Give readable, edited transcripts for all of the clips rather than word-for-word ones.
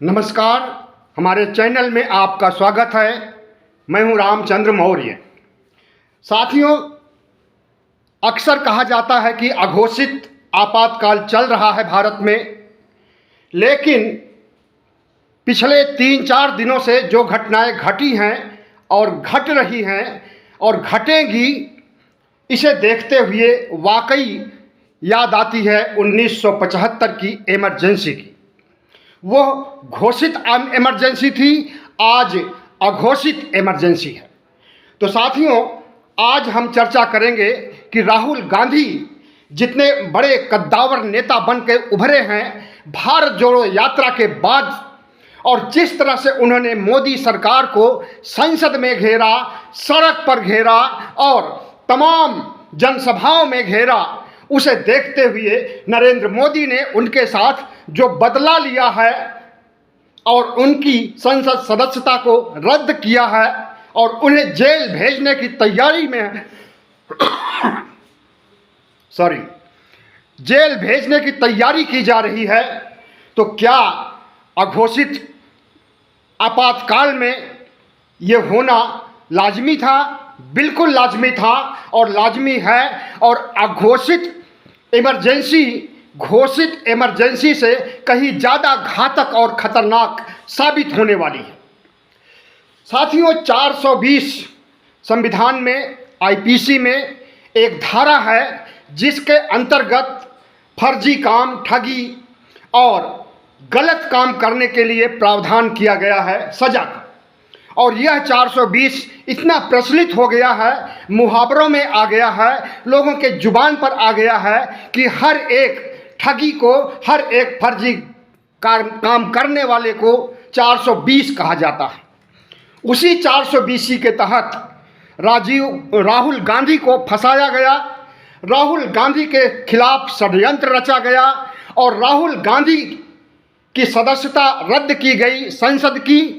नमस्कार, हमारे चैनल में आपका स्वागत है। मैं हूं रामचंद्र मौर्य। साथियों, अक्सर कहा जाता है कि अघोषित आपातकाल चल रहा है भारत में, लेकिन पिछले 3-4 दिनों से जो घटनाएं घटी हैं और घट रही हैं और घटेंगी, इसे देखते हुए वाकई याद आती है 1975 की इमरजेंसी की। वो घोषित इमरजेंसी थी, आज अघोषित इमरजेंसी है। तो साथियों, आज हम चर्चा करेंगे कि राहुल गांधी जितने बड़े कद्दावर नेता बन के उभरे हैं भारत जोड़ो यात्रा के बाद, और जिस तरह से उन्होंने मोदी सरकार को संसद में घेरा, सड़क पर घेरा और तमाम जनसभाओं में घेरा, उसे देखते हुए नरेंद्र मोदी ने उनके साथ जो बदला लिया है और उनकी संसद सदस्यता को रद्द किया है और उन्हें जेल भेजने की तैयारी में जेल भेजने की तैयारी की जा रही है। तो क्या अघोषित आपातकाल में ये होना लाजमी था? बिल्कुल लाजमी था और लाजमी है। और अघोषित घोषित इमरजेंसी से कहीं ज़्यादा घातक और खतरनाक साबित होने वाली है। साथियों, 420 संविधान में, आईपीसी में एक धारा है जिसके अंतर्गत फर्जी काम, ठगी और गलत काम करने के लिए प्रावधान किया गया है सजा का। और यह 420 इतना प्रचलित हो गया है, मुहावरों में आ गया है, लोगों के जुबान पर आ गया है कि हर एक ठगी को, हर एक फर्जी काम करने वाले को 420 कहा जाता है। उसी 420 के तहत राहुल गांधी को फंसाया गया, राहुल गांधी के खिलाफ षड्यंत्र रचा गया और राहुल गांधी की सदस्यता रद्द की गई संसद की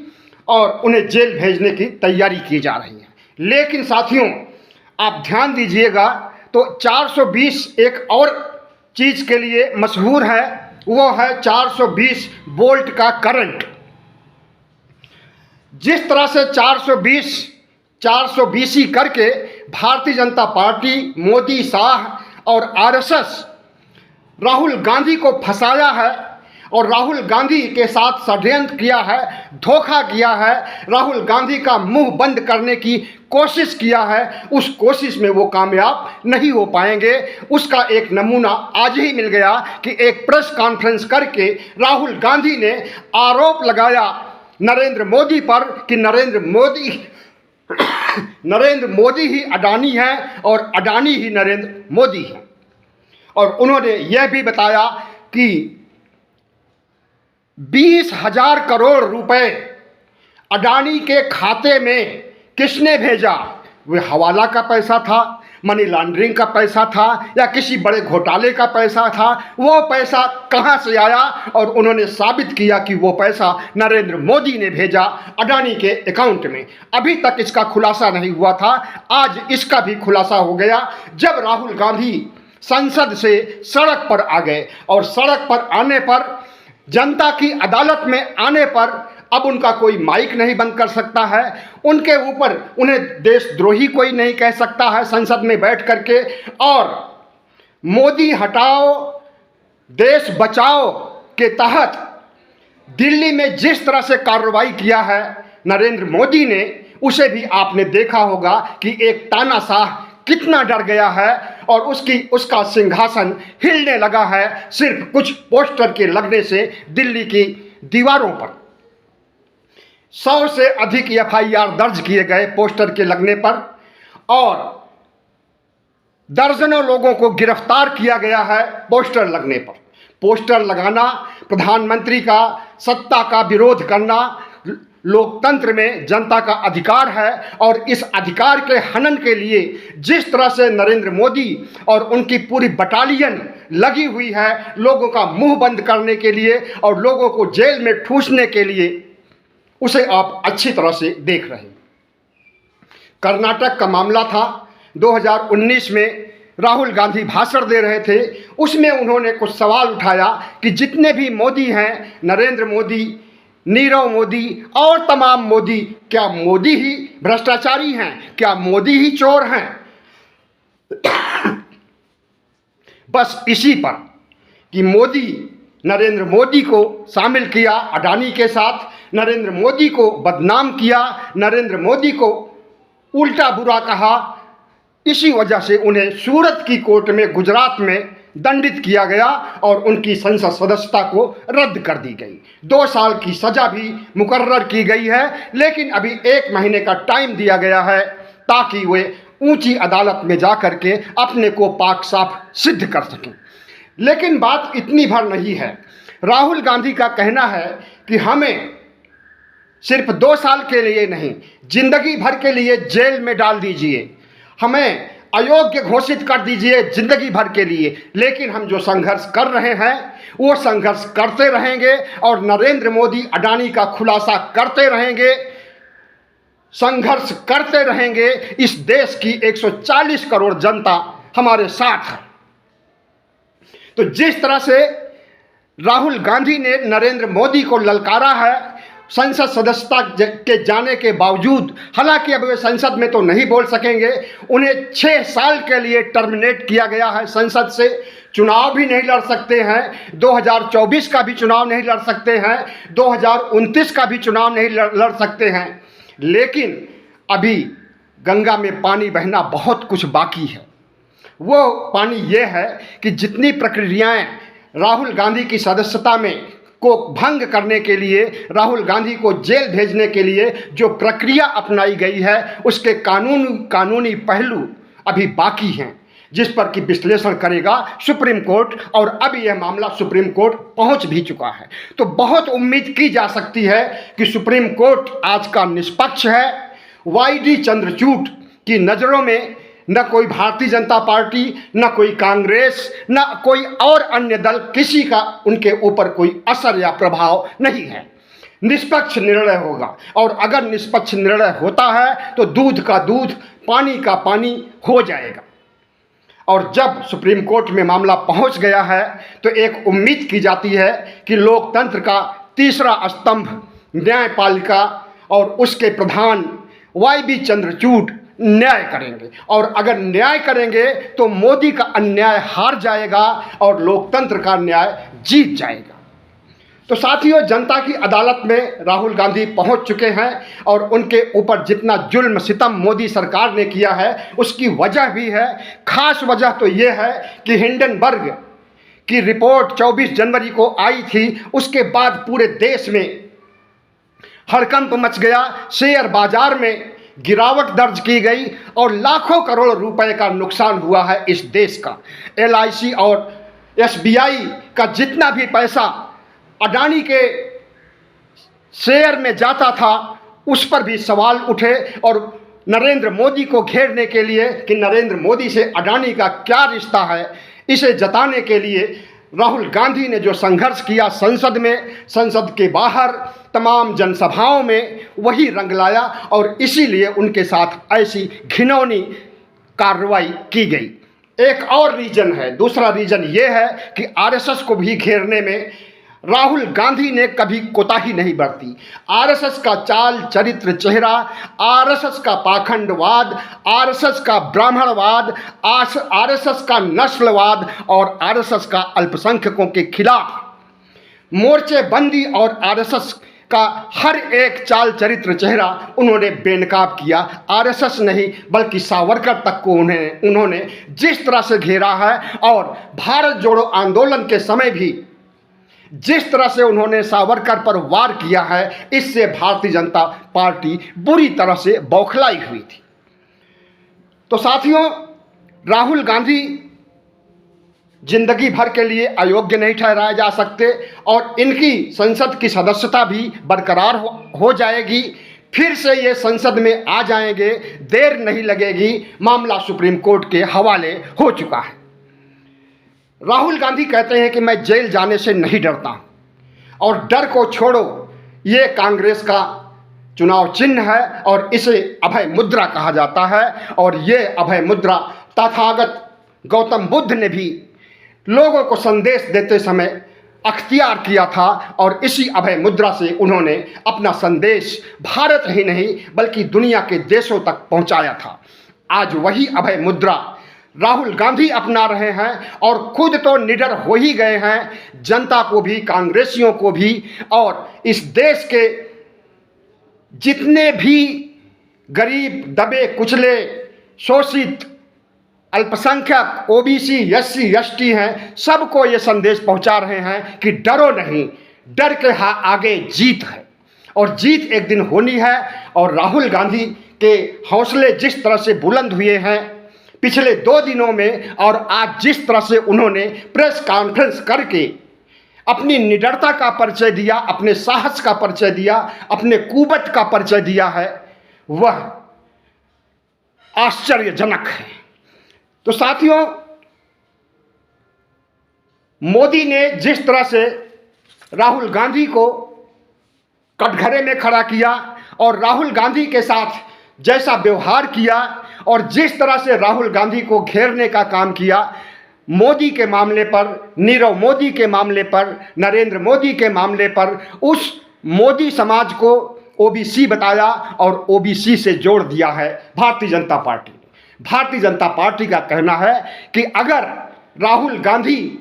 और उन्हें जेल भेजने की तैयारी की जा रही है। लेकिन साथियों, आप ध्यान दीजिएगा तो 420 एक और चीज़ के लिए मशहूर है, वो है 420 वोल्ट का करंट। जिस तरह से 420 करके भारतीय जनता पार्टी, मोदी, शाह और आरएसएस राहुल गांधी को फंसाया है और राहुल गांधी के साथ षड्यंत्र किया है, धोखा किया है, राहुल गांधी का मुंह बंद करने की कोशिश किया है, उस कोशिश में वो कामयाब नहीं हो पाएंगे। उसका एक नमूना आज ही मिल गया कि एक प्रेस कॉन्फ्रेंस करके राहुल गांधी ने आरोप लगाया नरेंद्र मोदी पर कि नरेंद्र मोदी ही अडानी है और अडानी ही नरेंद्र मोदी है। और उन्होंने यह भी बताया कि 20,000 करोड़ रुपए अडानी के खाते में किसने भेजा? वह हवाला का पैसा था, मनी लॉन्ड्रिंग का पैसा था या किसी बड़े घोटाले का पैसा था? वो पैसा कहां से आया? और उन्होंने साबित किया कि वो पैसा नरेंद्र मोदी ने भेजा अडानी के अकाउंट में। अभी तक इसका खुलासा नहीं हुआ था, आज इसका भी खुलासा हो गया जब राहुल गांधी संसद से सड़क पर आ गए। और सड़क पर आने पर, जनता की अदालत में आने पर अब उनका कोई माइक नहीं बंद कर सकता है, उनके ऊपर उन्हें देशद्रोही कोई नहीं कह सकता है संसद में बैठ करके। और मोदी हटाओ देश बचाओ के तहत दिल्ली में जिस तरह से कार्रवाई किया है नरेंद्र मोदी ने, उसे भी आपने देखा होगा कि एक तानाशाह कितना डर गया है और उसका सिंहासन हिलने लगा है सिर्फ कुछ पोस्टर के लगने से। दिल्ली की दीवारों पर 100 से अधिक एफआईआर दर्ज किए गए पोस्टर के लगने पर और दर्जनों लोगों को गिरफ्तार किया गया है पोस्टर लगने पर। पोस्टर लगाना, प्रधानमंत्री का सत्ता का विरोध करना लोकतंत्र में जनता का अधिकार है और इस अधिकार के हनन के लिए जिस तरह से नरेंद्र मोदी और उनकी पूरी बटालियन लगी हुई है लोगों का मुंह बंद करने के लिए और लोगों को जेल में ठूसने के लिए, उसे आप अच्छी तरह से देख रहे हैं। कर्नाटक का मामला था, 2019 में राहुल गांधी भाषण दे रहे थे, उसमें उन्होंने कुछ सवाल उठाया कि जितने भी मोदी हैं, नरेंद्र मोदी नीरव मोदी और तमाम मोदी, क्या मोदी ही भ्रष्टाचारी हैं? क्या मोदी ही चोर हैं? बस इसी पर कि मोदी, नरेंद्र मोदी को शामिल किया अडानी के साथ, नरेंद्र मोदी को बदनाम किया, नरेंद्र मोदी को उल्टा बुरा कहा, इसी वजह से उन्हें सूरत की कोर्ट में गुजरात में दंडित किया गया और उनकी संसद सदस्यता को रद्द कर दी गई। 2 साल की सज़ा भी मुकर्रर की गई है, लेकिन अभी 1 महीने का टाइम दिया गया है ताकि वे ऊंची अदालत में जा कर के अपने को पाक साफ सिद्ध कर सकें। लेकिन बात इतनी भर नहीं है। राहुल गांधी का कहना है कि हमें सिर्फ 2 साल के लिए नहीं, जिंदगी भर के लिए जेल में डाल दीजिए, हमें अयोग्य घोषित कर दीजिए जिंदगी भर के लिए, लेकिन हम जो संघर्ष कर रहे हैं वो संघर्ष करते रहेंगे और नरेंद्र मोदी अडानी का खुलासा करते रहेंगे, संघर्ष करते रहेंगे। इस देश की 140 करोड़ जनता हमारे साथ है। तो जिस तरह से राहुल गांधी ने नरेंद्र मोदी को ललकारा है संसद सदस्यता के जाने के बावजूद, हालांकि अब वे संसद में तो नहीं बोल सकेंगे, उन्हें 6 साल के लिए टर्मिनेट किया गया है संसद से, चुनाव भी नहीं लड़ सकते हैं, 2024 का भी चुनाव नहीं लड़ सकते हैं, 2029 का भी चुनाव नहीं लड़ सकते हैं। लेकिन अभी गंगा में पानी बहना बहुत कुछ बाकी है। वो पानी ये है कि जितनी प्रक्रियाएं राहुल गांधी की सदस्यता में को भंग करने के लिए, राहुल गांधी को जेल भेजने के लिए जो प्रक्रिया अपनाई गई है, उसके कानूनी पहलू अभी बाकी हैं, जिस पर कि विश्लेषण करेगा सुप्रीम कोर्ट, और अब यह मामला सुप्रीम कोर्ट पहुंच भी चुका है। तो बहुत उम्मीद की जा सकती है कि सुप्रीम कोर्ट आज का निष्पक्ष है। वाईडी चंद्रचूड़ की नज़रों में न कोई भारतीय जनता पार्टी, न कोई कांग्रेस, न कोई और अन्य दल, किसी का उनके ऊपर कोई असर या प्रभाव नहीं है। निष्पक्ष निर्णय होगा, और अगर निष्पक्ष निर्णय होता है तो दूध का दूध, पानी का पानी हो जाएगा। और जब सुप्रीम कोर्ट में मामला पहुंच गया है तो एक उम्मीद की जाती है कि लोकतंत्र का तीसरा स्तंभ न्यायपालिका और उसके प्रधान वाईडी चंद्रचूड़ न्याय करेंगे, और अगर न्याय करेंगे तो मोदी का अन्याय हार जाएगा और लोकतंत्र का न्याय जीत जाएगा। तो साथियों, जनता की अदालत में राहुल गांधी पहुंच चुके हैं और उनके ऊपर जितना जुल्म सितम मोदी सरकार ने किया है उसकी वजह भी है। खास वजह तो ये है कि हिंडनबर्ग की रिपोर्ट 24 जनवरी को आई थी, उसके बाद पूरे देश में हड़कंप मच गया, शेयर बाजार में गिरावट दर्ज की गई और लाखों करोड़ रुपए का नुकसान हुआ है इस देश का। LIC और SBI का जितना भी पैसा अडानी के शेयर में जाता था उस पर भी सवाल उठे, और नरेंद्र मोदी को घेरने के लिए कि नरेंद्र मोदी से अडानी का क्या रिश्ता है, इसे जताने के लिए राहुल गांधी ने जो संघर्ष किया संसद में, संसद के बाहर तमाम जनसभाओं में, वही रंग लाया और इसीलिए उनके साथ ऐसी घिनौनी कार्रवाई की गई। एक और रीजन है, दूसरा रीजन ये है कि RSS को भी घेरने में राहुल गांधी ने कभी कोताही नहीं बरती। RSS का चाल चरित्र चेहरा, RSS का पाखंडवाद, RSS का ब्राह्मणवाद, RSS का नस्लवाद और RSS का अल्पसंख्यकों के खिलाफ मोर्चेबंदी और RSS का हर एक चाल चरित्र चेहरा उन्होंने बेनकाब किया। RSS नहीं बल्कि सावरकर तक को उन्होंने जिस तरह से घेरा है, और भारत जोड़ो आंदोलन के समय भी जिस तरह से उन्होंने सावरकर पर वार किया है, इससे भारतीय जनता पार्टी बुरी तरह से बौखलाई हुई थी। तो साथियों, राहुल गांधी जिंदगी भर के लिए अयोग्य नहीं ठहराए जा सकते और इनकी संसद की सदस्यता भी बरकरार हो जाएगी। फिर से ये संसद में आ जाएंगे, देर नहीं लगेगी, मामला सुप्रीम कोर्ट के हवाले हो चुका है। राहुल गांधी कहते हैं कि मैं जेल जाने से नहीं डरता, और डर को छोड़ो, ये कांग्रेस का चुनाव चिन्ह है और इसे अभय मुद्रा कहा जाता है। और ये अभय मुद्रा तथागत गौतम बुद्ध ने भी लोगों को संदेश देते समय अख्तियार किया था और इसी अभय मुद्रा से उन्होंने अपना संदेश भारत ही नहीं बल्कि दुनिया के देशों तक पहुंचाया था। आज वही अभय मुद्रा राहुल गांधी अपना रहे हैं और खुद तो निडर हो ही गए हैं, जनता को भी, कांग्रेसियों को भी, और इस देश के जितने भी गरीब, दबे कुचले, शोषित, अल्पसंख्यक, ओबीसी, एससी, एसटी हैं, सबको ये संदेश पहुंचा रहे हैं कि डरो नहीं, डर के आगे जीत है और जीत एक दिन होनी है। और राहुल गांधी के हौसले जिस तरह से बुलंद हुए हैं पिछले 2 दिनों में, और आज जिस तरह से उन्होंने प्रेस कॉन्फ्रेंस करके अपनी निडरता का परिचय दिया, अपने साहस का परिचय दिया, अपने कुवत का परिचय दिया है, वह आश्चर्यजनक है। तो साथियों, मोदी ने जिस तरह से राहुल गांधी को कटघरे में खड़ा किया और राहुल गांधी के साथ जैसा व्यवहार किया और जिस तरह से राहुल गांधी को घेरने का काम किया, मोदी के मामले पर, नीरव मोदी के मामले पर, नरेंद्र मोदी के मामले पर, उस मोदी समाज को ओबीसी बताया और ओबीसी से जोड़ दिया है भारतीय जनता पार्टी ने। भारतीय जनता पार्टी का कहना है कि अगर राहुल गांधी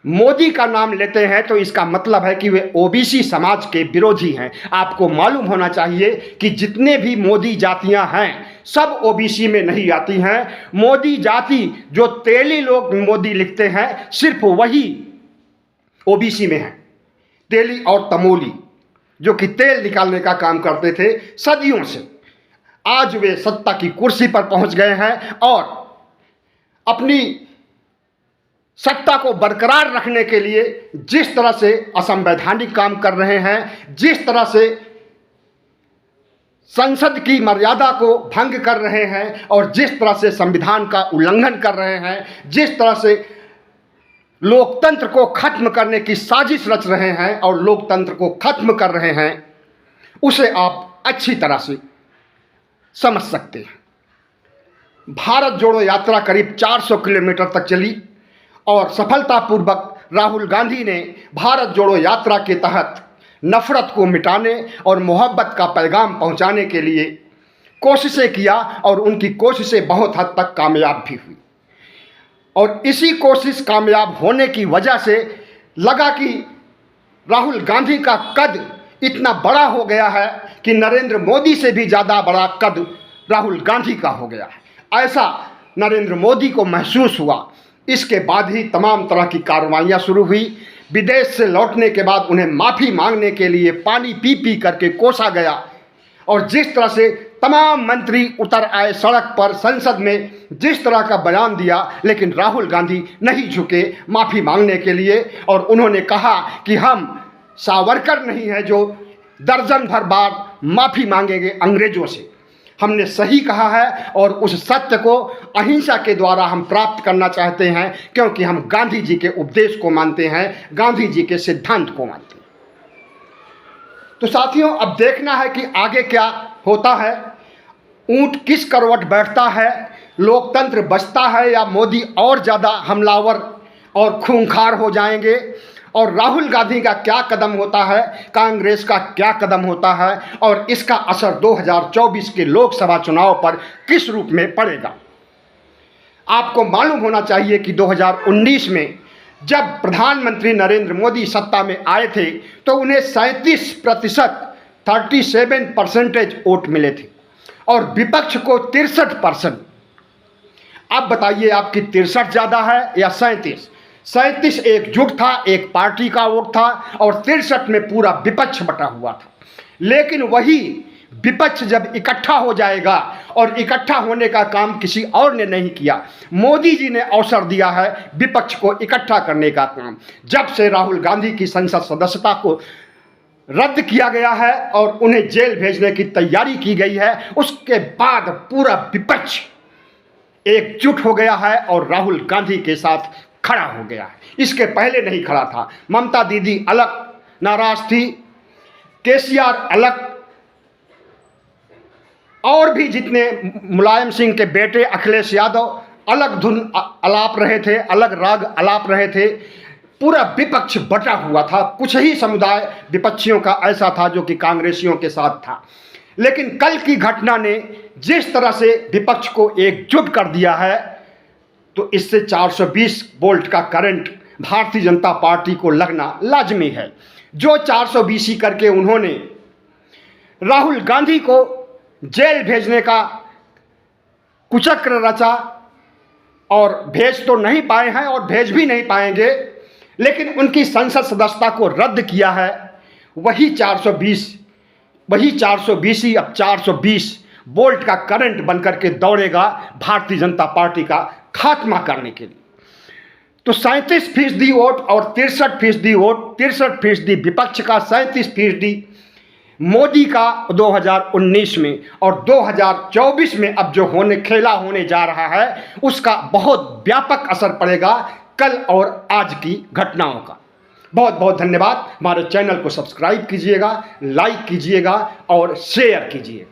मोदी का नाम लेते हैं तो इसका मतलब है कि वे ओबीसी समाज के विरोधी हैं। आपको मालूम होना चाहिए कि जितने भी मोदी जातियां हैं सब ओबीसी में नहीं आती हैं। मोदी जाति जो तेली लोग मोदी लिखते हैं सिर्फ वही ओबीसी में है। तेली और तमोली जो कि तेल निकालने का काम करते थे सदियों से, आज वे सत्ता की कुर्सी पर पहुंच गए हैं और अपनी सत्ता को बरकरार रखने के लिए जिस तरह से असंवैधानिक काम कर रहे हैं, जिस तरह से संसद की मर्यादा को भंग कर रहे हैं और जिस तरह से संविधान का उल्लंघन कर रहे हैं, जिस तरह से लोकतंत्र को खत्म करने की साजिश रच रहे हैं और लोकतंत्र को खत्म कर रहे हैं, उसे आप अच्छी तरह से समझ सकते हैं। भारत जोड़ो यात्रा करीब 400 किलोमीटर तक चली और सफलतापूर्वक राहुल गांधी ने भारत जोड़ो यात्रा के तहत नफरत को मिटाने और मोहब्बत का पैगाम पहुंचाने के लिए कोशिशें किया और उनकी कोशिशें बहुत हद तक कामयाब भी हुई। और इसी कोशिश कामयाब होने की वजह से लगा कि राहुल गांधी का कद इतना बड़ा हो गया है कि नरेंद्र मोदी से भी ज़्यादा बड़ा कद राहुल गांधी का हो गया है, ऐसा नरेंद्र मोदी को महसूस हुआ। इसके बाद ही तमाम तरह की कार्रवाइयाँ शुरू हुई। विदेश से लौटने के बाद उन्हें माफ़ी मांगने के लिए पानी पी पी करके कोसा गया और जिस तरह से तमाम मंत्री उतर आए सड़क पर, संसद में जिस तरह का बयान दिया, लेकिन राहुल गांधी नहीं झुके माफ़ी मांगने के लिए और उन्होंने कहा कि हम सावरकर नहीं है जो दर्जन भर बार माफ़ी मांगेंगे अंग्रेज़ों से। हमने सही कहा है और उस सत्य को अहिंसा के द्वारा हम प्राप्त करना चाहते हैं, क्योंकि हम गांधी जी के उपदेश को मानते हैं, गांधी जी के सिद्धांत को मानते हैं। तो साथियों, अब देखना है कि आगे क्या होता है, ऊंट किस करवट बैठता है, लोकतंत्र बचता है या मोदी और ज़्यादा हमलावर और खूंखार हो जाएंगे, और राहुल गांधी का क्या कदम होता है, कांग्रेस का क्या कदम होता है और इसका असर 2024 के लोकसभा चुनाव पर किस रूप में पड़ेगा। आपको मालूम होना चाहिए कि 2019 में जब प्रधानमंत्री नरेंद्र मोदी सत्ता में आए थे तो उन्हें 37% 37% वोट मिले थे और विपक्ष को 63%। अब बताइए आपकी 63 ज़्यादा है या 37? 37 एकजुट था, एक पार्टी का वोट था और 63 में पूरा विपक्ष बटा हुआ था। लेकिन वही विपक्ष जब इकट्ठा हो जाएगा, और इकट्ठा होने का काम किसी और ने नहीं किया, मोदी जी ने अवसर दिया है विपक्ष को इकट्ठा करने का काम। जब से राहुल गांधी की संसद सदस्यता को रद्द किया गया है और उन्हें जेल भेजने की तैयारी की गई है, उसके बाद पूरा विपक्ष एकजुट हो गया है और राहुल गांधी के साथ खड़ा हो गया है। इसके पहले नहीं खड़ा था। ममता दीदी अलग नाराज थी, केसीआर अलग, और भी जितने मुलायम सिंह के बेटे अखिलेश यादव अलग धुन आलाप रहे थे, अलग राग आलाप रहे थे। पूरा विपक्ष बटा हुआ था। कुछ ही समुदाय विपक्षियों का ऐसा था जो कि कांग्रेसियों के साथ था। लेकिन कल की घटना ने जिस तरह से विपक्ष को एकजुट कर दिया है, तो इससे 420 वोल्ट का करंट भारतीय जनता पार्टी को लगना लाजमी है। जो 420 करके उन्होंने राहुल गांधी को जेल भेजने का कुचक्र रचा, और भेज तो नहीं पाए हैं और भेज भी नहीं पाएंगे, लेकिन उनकी संसद सदस्यता को रद्द किया है। वही 420 ही अब 420 वोल्ट का करंट बनकर के दौड़ेगा भारतीय जनता पार्टी का खात्मा करने के लिए। तो 37% वोट और 63% वोट, 63% विपक्ष का, 37% मोदी का 2019 में, और 2024 में अब जो खेला होने जा रहा है उसका बहुत व्यापक असर पड़ेगा कल और आज की घटनाओं का। बहुत बहुत धन्यवाद। हमारे चैनल को सब्सक्राइब कीजिएगा, लाइक कीजिएगा और शेयर कीजिएगा।